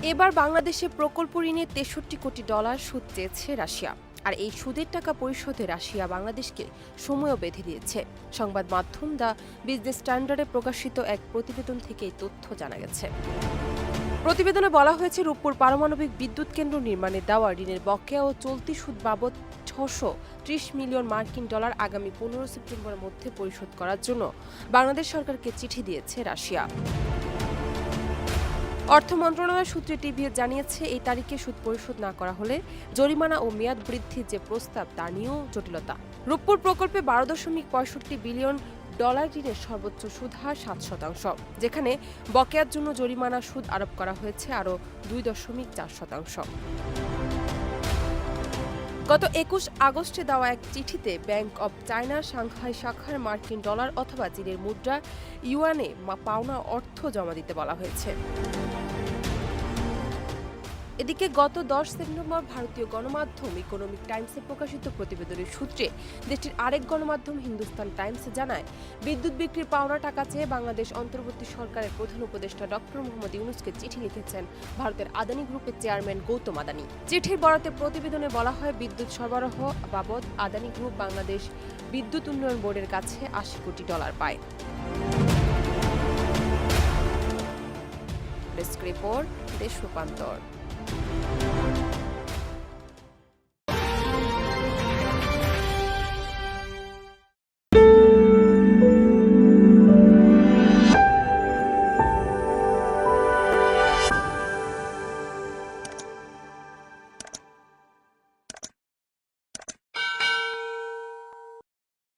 এবার বাংলাদেশে প্রকল্প ঋণে ৬৩ কোটি ডলার সুদ চেয়েছে রাশিয়া। আর এই সুদের টাকা পরিশোধে রাশিয়া বাংলাদেশকে সময়ও বেঁধে দিয়েছে। সংবাদ মাধ্যম দ্য বিজনেস স্ট্যান্ডার্ডে প্রকাশিত এক প্রতিবেদন থেকে এই তথ্য জানা গেছে। প্রতিবেদনে বলা হয়েছে, রূপপুর পারমাণবিক বিদ্যুৎ কেন্দ্র নির্মাণে দেওয়া ঋণের বকেয়া ও চলতি সুদ বাবদ ৬৩০ মিলিয়ন মার্কিন ডলার আগামী ১৫ সেপ্টেম্বরের মধ্যে পরিশোধ করার জন্য বাংলাদেশ সরকারকে চিঠি দিয়েছে রাশিয়া। অর্থ মন্ত্রণালয় সূত্রে টিভিএ জানিয়েছে, এই তারিখে সুদ পরিশোধ না করা হলে জরিমানা ও মেয়াদ বৃদ্ধির যে প্রস্তাব তা নিয়েও জটিলতা। রূপপুর প্রকল্পে ১২.৬৫ বিলিয়ন ডলার ঋণের সর্বোচ্চ সুদ হার ৭%, যেখানে বকেয়ার জন্য জরিমানা সুদ আরোপ করা হয়েছে আরও ২.৪%। গত ২১ আগস্টে দেওয়া এক চিঠিতে ব্যাংক অব চায়নার সাংহাই শাখার মার্কিন ডলার অথবা চীনের মুদ্রা ইউয়ানে পাওনা অর্থ জমা দিতে বলা হয়েছে। এদিকে গত ১০ সেপ্টেম্বর ভারতীয় গণমাধ্যম ইকোনমিক টাইমসে প্রকাশিত প্রতিবেদনের সূত্রে দেশটির আরেক গণমাধ্যম হিন্দুস্তান টাইমস জানায়, বিদ্যুৎ বিক্রির পাওনা টাকা চেয়ে বাংলাদেশ অন্তর্বর্তী সরকারের প্রধান উপদেষ্টা ডক্টর মোহাম্মদ ইউনূসকে চিঠি লিখেছেন ভারতের আদানি গ্রুপের চেয়ারম্যান গৌতম আদানি। চিঠির বরাতে প্রতিবেদনে বলা হয়, বিদ্যুৎ সরবরাহ বাবদ আদানি গ্রুপ বাংলাদেশ বিদ্যুৎ উন্নয়ন বোর্ডের কাছে ৮০ কোটি ডলার পায়। ডেস্ক রিপোর্ট, দেশ রূপান্তর।